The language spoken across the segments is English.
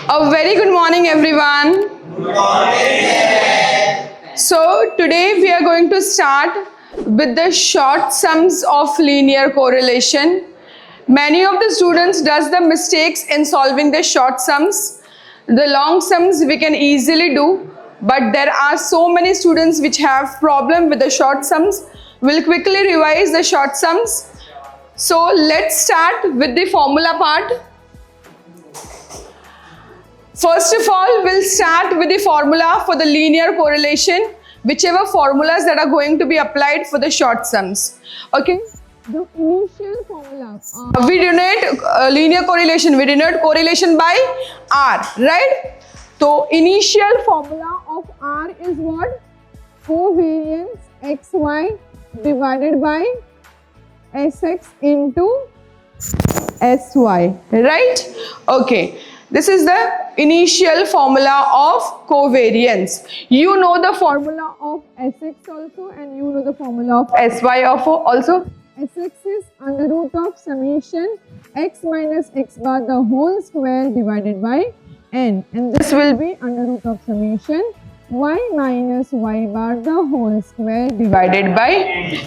A very good morning, everyone. Good morning. So today we are going to start with the short sums of linear correlation. Many of the students does the mistakes in solving the short sums. The long sums we can easily do, but there are so many students which have problem with the short sums. We'll quickly revise the short sums. So let's start with the formula part. First of all, we'll start with the formula for the linear correlation, whichever formulas that are going to be applied for the short sums. Okay? The initial formula. We denote linear correlation. We denote correlation by R, right? So initial Formula of R is what? Covariance xy divided by sx into sy. right? Okay. This is the initial formula of covariance. You know the formula Of sx also, and you know the formula of sy of also. sx is under root of summation x minus x bar the whole square divided by n, and this will be under root of summation y minus y bar the whole square Divided by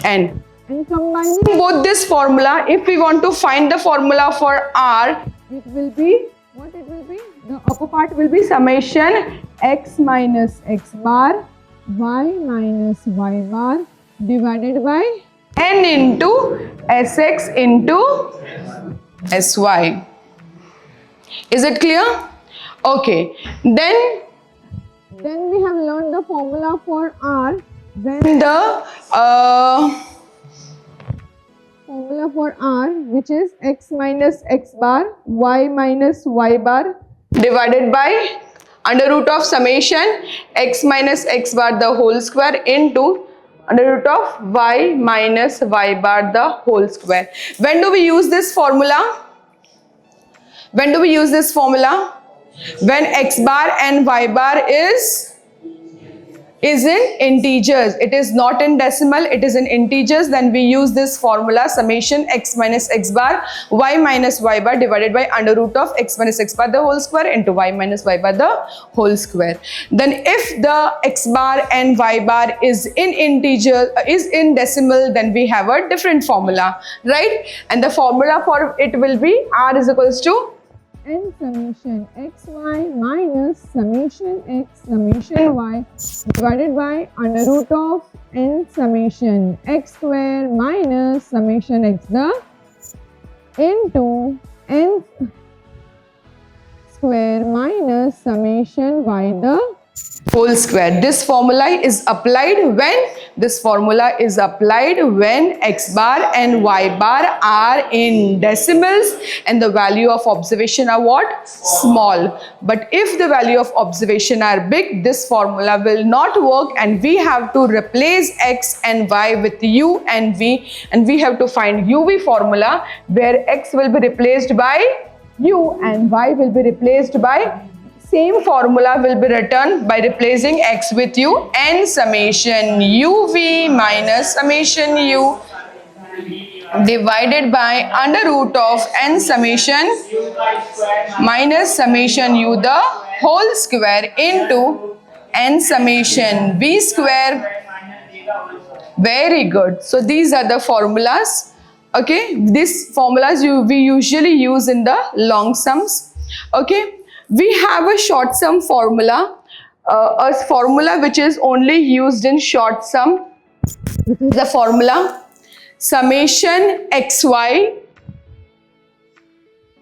n. and combining Both this formula, if we want to find the formula for R, it will be what it will be. The upper part will be summation x minus x bar y minus y bar divided by n into sx into sy. Is it clear? Okay. Then we have learned the formula for R. Then the formula for R, which is x minus x bar y minus y bar divided by under root of summation x minus x bar the whole square into under root of y minus y bar the whole square. When do we use this formula? When do we use this formula? When x bar and y bar is in integers. It is not in decimal, it is in integers. Then we use this formula summation x minus x bar y minus y bar divided by under root of x minus x bar the whole square into y minus y bar the whole square. Then if the x bar and y bar is in integer, is in decimal, then we have a different formula, right? And the formula for it will be R is equals to n summation xy minus summation x summation y divided by under root of n summation x square minus summation x the into n square minus summation y the whole square. This formula is applied when x bar and y bar are in decimals and the value of observation are what? Small. But if the value of observation are big, this formula will not work and we have to replace x and y with u and v, and we have to find uv formula where x will be replaced by u and y will be replaced by same formula will be written by replacing x with u, n summation uv minus summation u divided by under root of n summation minus summation u the whole square into n summation v square. Very good. So these are the formulas. Okay, these formulas we usually use in the long sums. Okay. We have a short sum formula, a formula which is only used in short sum. The formula summation xy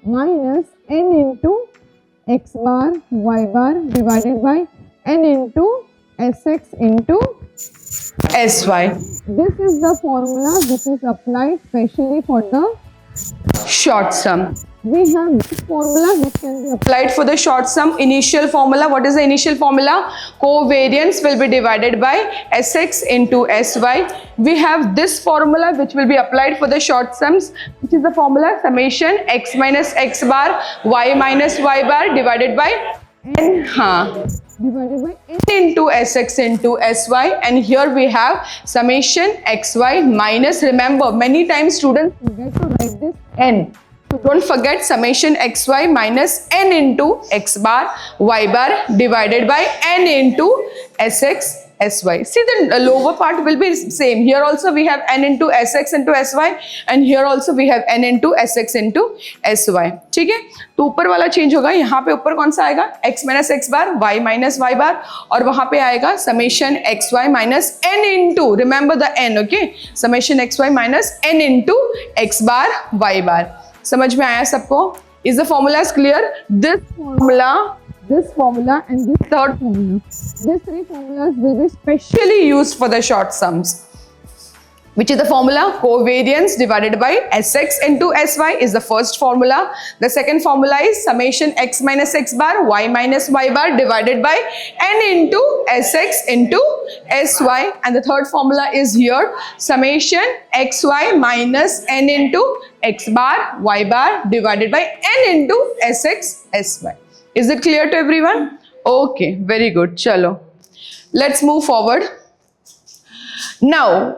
minus n into x bar y bar divided by n into sx into sy. This is the formula which is applied specially for the short sum. We have this formula which can be applied for the short sum. Initial formula. What is the initial formula? Covariance will be divided by sx into sy. We have this formula which will be applied for the short sums, which is the formula summation x minus x bar y minus y bar divided by n divided by n into sx into sy, and here we have summation xy minus, remember many times students forget to write this n So don't forget summation xy minus n into x bar y bar divided by n into sx sy. See, the lower part will be same. Here also we have n into sx into sy and here also we have n into sx into sy. ठीक है, तो ऊपर वाला change होगा. यहाँ पे ऊपर कौन सा आएगा, x minus X bar y minus Y bar, और वहां पे आएगा summation x Y minus n into, remember the n, okay, summation x Y minus n into X bar Y bar. समझ में आया सबको? Is the formula clear? This formula and this third formula, these three formulas will be specially used for the short sums. Which is the formula? Covariance divided by sx into sy is the first formula. The second formula is summation x minus x bar y minus y bar divided by n into sx into sy, and the third formula is here, summation xy minus n into x bar y bar divided by n into sx sy. Is it clear to everyone? Okay, very good. Chalo, let's move forward. Now,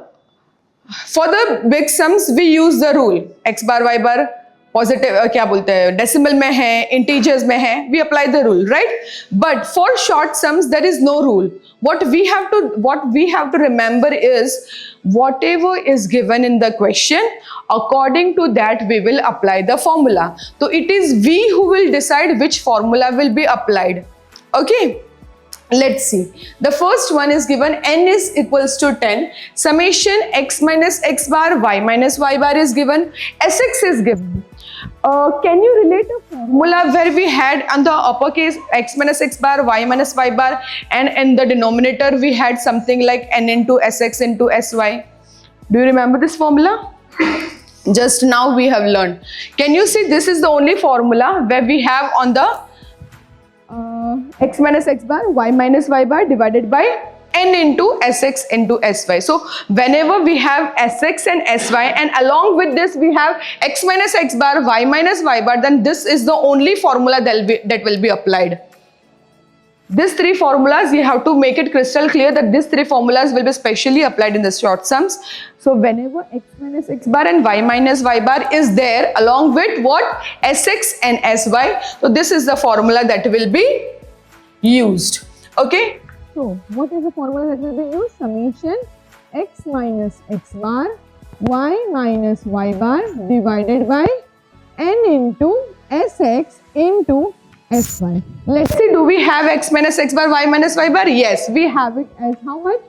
for the big sums we use the rule x bar y bar positive क्या बोलते हैं, decimal में है, integers में है, we apply the rule, right. But for short sums there is no rule. what we have to remember is whatever is given in the question, according to that we will apply the formula. So it is we who will decide which formula will be applied. Okay, let's see. The first one is given n is equals to 10. Summation x minus x bar y minus y bar is given. Sx is given. Can you relate a formula where we had on the uppercase x minus x bar y minus y bar, and in the denominator we had something like n into sx into sy? Do you remember this formula? Just now we have learned. Can you see this is the only formula where we have on the x minus x bar y minus y bar divided by n into sx into sy. So whenever we have sx and sy and along with this we have x minus x bar y minus y bar, then this is the only formula that will be applied. These three formulas, you have to make it crystal clear that these three formulas will be specially applied in the short sums. So whenever x minus x bar and y minus y bar is there along with what? Sx and sy. So this is the formula that will be used. Okay. So what is the formula that will be used? Summation x minus x bar y minus y bar divided by n into sx into sy. Let's see, do we have x minus x bar y minus y bar? Yes, we have it as how much?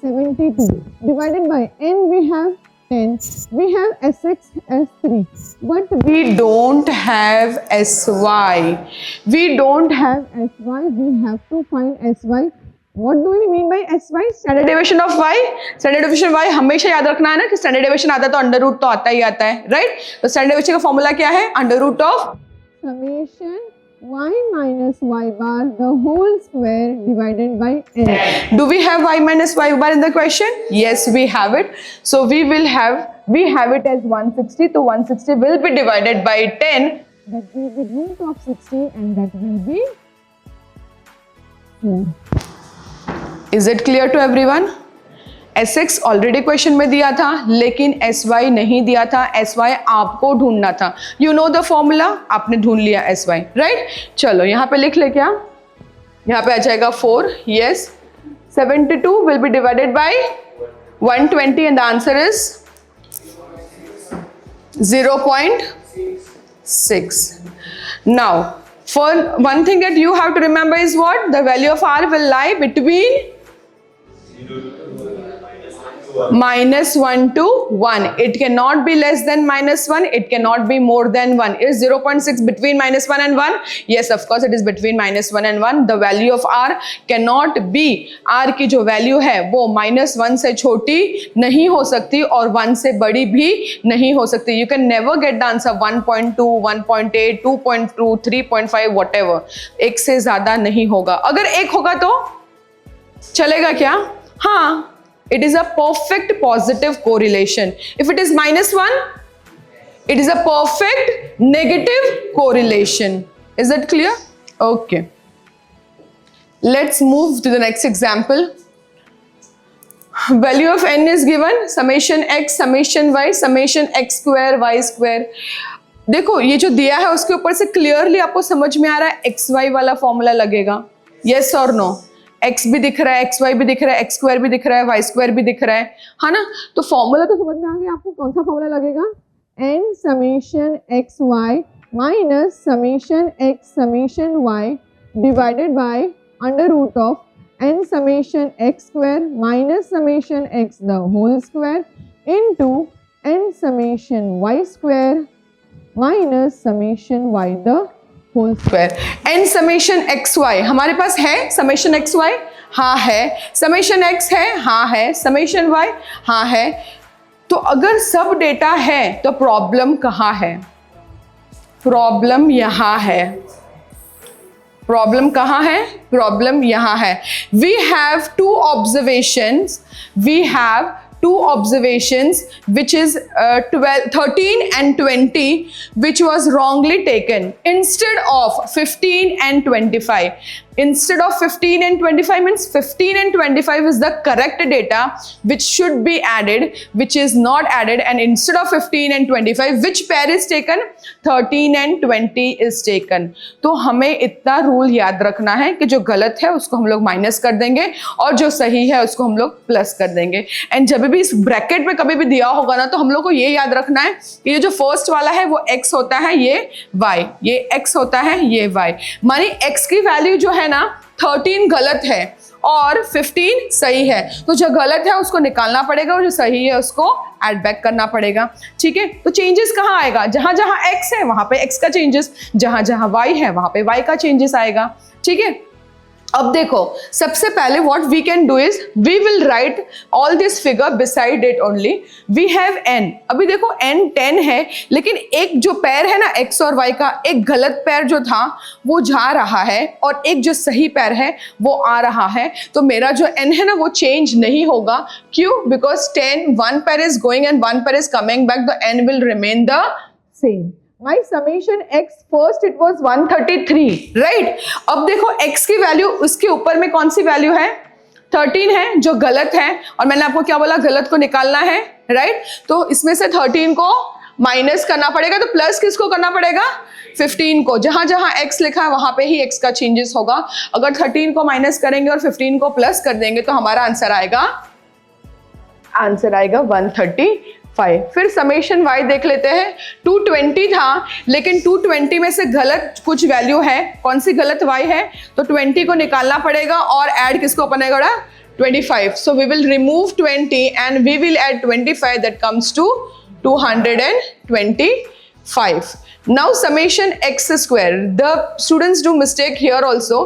72 divided by n we have 10. We have sx as 3, but we don't have sy. We don't have sy. We have to find sy. What do we mean by sy? Standard deviation of y. Standard deviation y हमेशा याद रखना है ना कि standard deviation आता तो under root तो आता ही आता है, right? तो standard deviation का फॉर्मूला क्या है? Under root of summation y minus y bar the whole square divided by n. Do we have y minus y bar in the question? Yes, we have it. So we have it as 160. So 160 will be divided by 10. That will be root of 60 and that will be 4. Is it clear to everyone? Sx already question में दिया था लेकिन sy नहीं दिया था. sy आपको ढूंढना था. यू नो द फॉर्मूला, आपने ढूंढ लिया sy, राइट? चलो यहाँ पे लिख ले, क्या यहाँ पे आ जाएगा 4. Yes, 72 will be divided by 120 and the answer is 0.6. Now for one thing that you have to remember is what? The value of r will lie between -1 to 1. It cannot be less than -1. It cannot be more than 1. Is 0.6 between -1 and 1? Yes, of course it is between -1 and 1. The value of r cannot be, r की जो value है वो -1 से छोटी नहीं हो सकती और 1 से बड़ी भी नहीं हो सकती. You can never get the answer 1.2, 1.8, 2.2, 3.5 whatever. एक से ज़्यादा नहीं होगा. अगर एक होगा तो चलेगा क्या? हाँ, it is a perfect positive correlation. If it is -1, it is a perfect negative correlation. Is that clear? Okay. Let's move to the next example. Value of n is given summation x summation y summation x square y square. देखो ये जो दिया है उसके ऊपर से clearly आपको समझ में आ रहा है एक्स वाई वाला फॉर्मूला लगेगा, यस और नो? x भी दिख रहा है, एक्स वाई भी दिख रहा है, एक्स स्क्वायर भी दिख रहा है, वाई स्क्वायर भी दिख रहा है ना? तो फॉर्मूला तो समझ में आ गया आपको। कौन सा फॉर्मूला लगेगा? n summation x Y minus summation x summation y divided by under root of n summation x square minus summation x the whole square into n summation y square minus summation y the whole square। n summation x y हमारे पास है, summation x y हाँ है, summation x है हाँ है, summation y हाँ है। तो अगर सब डेटा है तो प्रॉब्लम कहाँ है? प्रॉब्लम यहाँ है। प्रॉब्लम कहाँ है? प्रॉब्लम यहाँ है। वी हैव टू ऑब्जर्वेशंस, वी हैव two observations which is 13 and 20 which was wrongly taken instead of 15 and 25. Instead of 15 and 25 means 15 and 25 is the correct data which should be added, which is not added, and instead of 15 and 25 which pair is taken? 13 and 20 is taken. तो हमें इतना rule याद रखना है कि जो गलत है उसको हम लोग माइनस कर देंगे और जो सही है उसको हम लोग प्लस कर देंगे। एंड जब भी इस ब्रैकेट में कभी भी दिया होगा ना तो हम लोग को ये याद रखना है कि ये जो फर्स्ट वाला है वो x होता है, ये y, ये x होता है, ये y। मानी x की वैल्यू जो है ना 13 गलत है और 15 सही है, तो जो गलत है उसको निकालना पड़ेगा और जो सही है उसको ऐड बैक करना पड़ेगा। ठीक है, तो चेंजेस कहाँ आएगा? जहां जहां x है वहां पे x का चेंजेस, जहां जहां y है वहां पे y का चेंजेस आएगा। ठीक है, अब देखो सबसे पहले what we can do is we will write all this figure beside it only. We have n, अभी देखो n 10 है लेकिन एक जो पैर है ना x और y का, एक गलत पैर जो था वो जा रहा है और एक जो सही पैर है वो आ रहा है। तो मेरा जो n है ना वो चेंज नहीं होगा। क्यों? Because 10 one pair is going and one pair is coming back, the n will remain the same. My summation x first it was 133, right? अब देखो x की वैल्यू उसके ऊपर में कौन सी वैल्यू है? 13 है जो गलत है, और मैंने आपको क्या बोला? गलत को निकालना है, राइट? तो इसमें से 13 को माइनस करना पड़ेगा, तो प्लस किसको करना पड़ेगा? 15 को। जहां जहां x लिखा है वहां पे ही x का चेंजेस होगा। अगर 13 को माइनस करेंगे और 15 को प्लस कर देंगे तो हमारा आंसर आएगा 135। फिर समेशन y देख लेते हैं। 220 था लेकिन 220 में से गलत कुछ वैल्यू है। कौन सी गलत y है? तो 20 को निकालना पड़ेगा और ऐड किसको करना पड़ेगा? 25। So we will remove 20 and we will add 25, that comes to 225. Now summation x square, the students do mistake here also.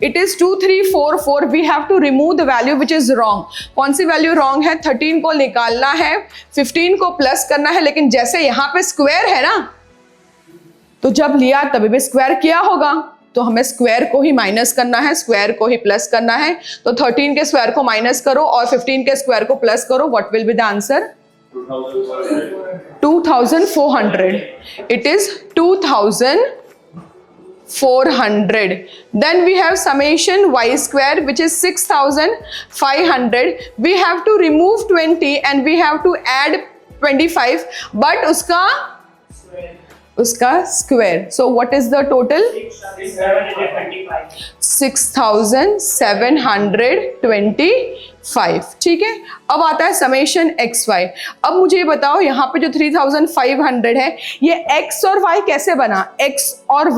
It is 2344. We have to remove the value which is wrong. कौन सी value wrong है? 13 को निकालना है, 15 को plus करना है, लेकिन जैसे यहाँ पे स्क्वायर है ना तो जब लिया तभी भी स्क्वायर किया होगा, तो हमें स्क्वायर को ही माइनस करना है, स्क्वायर को ही प्लस करना है। तो 13 के स्क्वायर को माइनस करो और 15 के स्क्वायर को प्लस करो। What will be the answer? 2400. It is 2400. Then we have summation y square which is 6500. We have to remove 20 and we have to add 25, but उसका square. So what is the total? 6725. ठीक है, अब आता है summation x Y. अब मुझे ये बताओ यहाँ पे जो 3500 है ये x और y कैसे बना? x और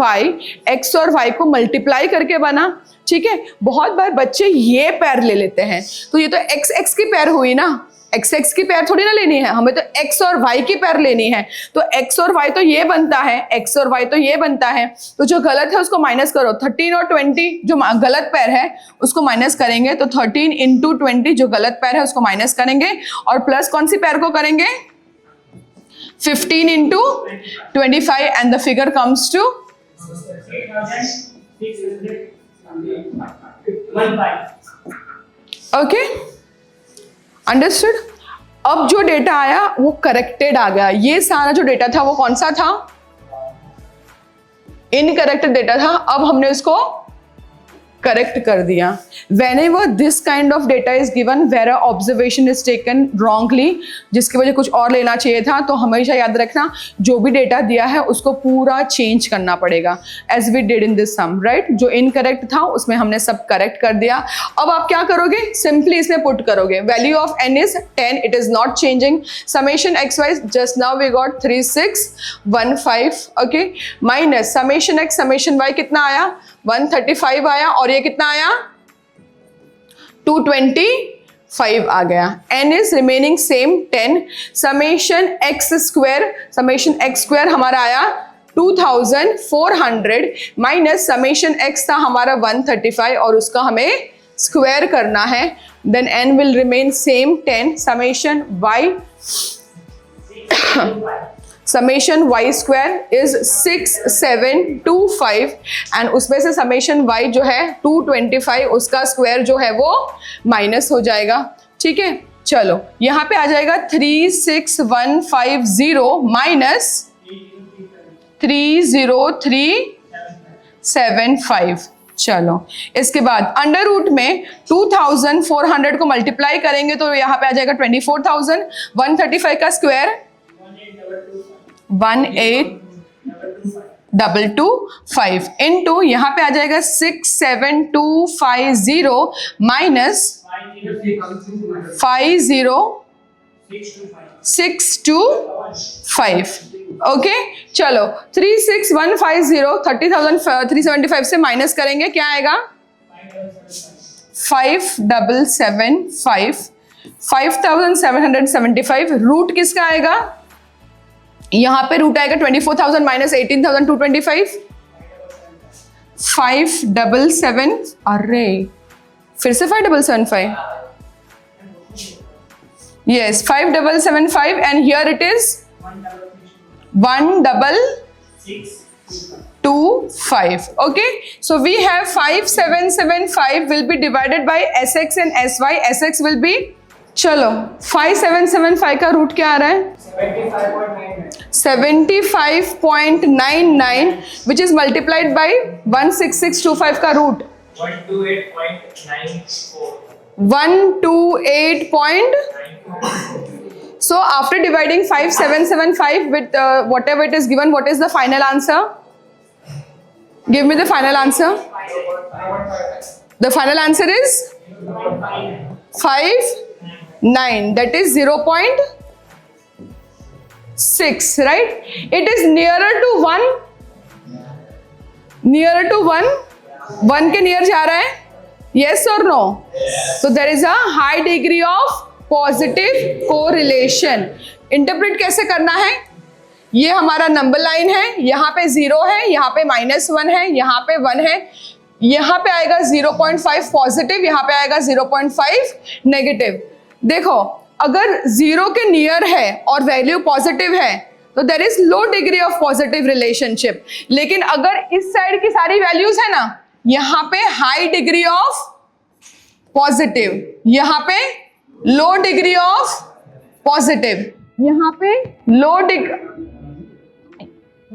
y को मल्टीप्लाई करके बना। ठीक है, बहुत बार बच्चे ये पैर ले लेते हैं, तो ये तो x की पैर हुई ना, x की पैर थोड़ी ना लेनी है, हमें तो x और y की पैर लेनी है। तो x और y तो ये बनता है, x और y तो ये बनता है, तो जो गलत है उसको माइनस करो। 13 और 20 जो गलत पैर है उसको माइनस करेंगे, तो 13 इंटू 20 जो गलत पैर है उसको माइनस करेंगे और प्लस कौन सी पैर को करेंगे? 15 into 25 and the figure comes to 8,615. Okay, understood. अब जो डेटा आया वो करेक्टेड आ गया। ये सारा जो डेटा था वो कौन सा था? इनकरेक्ट डेटा था। अब हमने उसको करेक्ट कर दिया। whenever this kind of data is given where a observation is taken wrongly, जिसकी वजह कुछ और लेना चाहिए था, तो हमेशा याद रखना जो भी डेटा दिया है उसको पूरा चेंज करना पड़ेगा, as we did in this sum, right? जो इनकरेक्ट था उसमें हमने सब करेक्ट कर दिया। अब आप क्या करोगे, सिंपली इसमें पुट करोगे, value of n is 10, it is not changing, summation xy just now we got 3615, okay, minus summation x summation y कितना आया 135 आया, और ये कितना आया 225 आ गया। n is remaining same 10, summation x square हमारा आया 2400 माइनस summation x था हमारा 135 और उसका हमें स्क्वायर करना है, then n will remain same 10, summation y square is 6725 and उसमें से summation y जो है 225 उसका स्क्वायर जो है वो माइनस हो जाएगा। ठीक है, चलो यहाँ पे आ जाएगा 36150 माइनस 30375। चलो इसके बाद अंडर रूट में 2400 को मल्टीप्लाई करेंगे तो यहाँ पे आ जाएगा 24,000, 135 का स्क्वायर 18225 इनटू यहाँ पे आ जाएगा 67250 माइनस 50625। ओके चलो 36150 30,375 से माइनस करेंगे, क्या आएगा 5775 रूट किसका आएगा, यहाँ पे रूट आएगा 24,000 माइनस 18,225, 577, अरे फिर से 5775, yes 5775 and here it is 16625. okay, so we have 5775 will be divided by sx and sy, sx will be, चलो 5775 का रूट क्या आ रहा है 75.99 which is multiplied by 16625 का root 128.94. So after dividing 5775 with whatever it is given, what is the final answer? Give me the final answer. The final answer is 59, that is 0.6, right? It is nearer to 1, nearer to 1, 1 के near जा रहा है, yes or no? So there is a high degree of positive correlation. Interpret कैसे करना है, ये हमारा number line है, यहाँ पे 0 है, यहाँ पे -1 है, यहाँ पे 1 है, यहाँ पे आएगा 0.5 पॉजिटिव, यहाँ पे आएगा 0.5 नेगेटिव। देखो अगर 0 के नियर है और वैल्यू पॉजिटिव है तो there is low degree of positive relationship, लेकिन अगर इस साइड की सारी वैल्यूज है ना, यहाँ पे हाई डिग्री ऑफ पॉजिटिव, यहाँ पे लो डिग्री ऑफ पॉजिटिव, यहाँ पे लो डिग्री,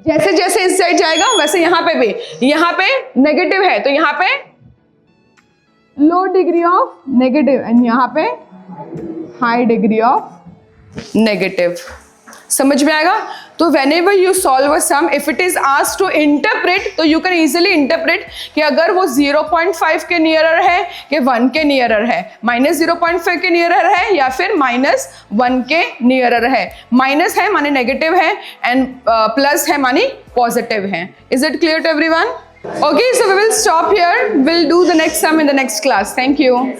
जैसे जैसे इस साइड जाएगा वैसे यहाँ पे भी, यहाँ पे नेगेटिव है तो यहाँ पे लो डिग्री ऑफ नेगेटिव एंड यहाँ पे हाई डिग्री ऑफ नेगेटिव। समझ में आएगा? तो whenever you solve a sum, if it is asked to interpret, तो you can easily interpret कि अगर वो 0.5 के नियरर है कि 1 के नियरर है, -0.5 के नियरर है या फिर -1 के नियरर है। माइनस है माने नेगेटिव है एंड प्लस है माने पॉजिटिव है। Is it clear to everyone? Okay, so we will stop here. We'll do the next sum in the next class. Thank you.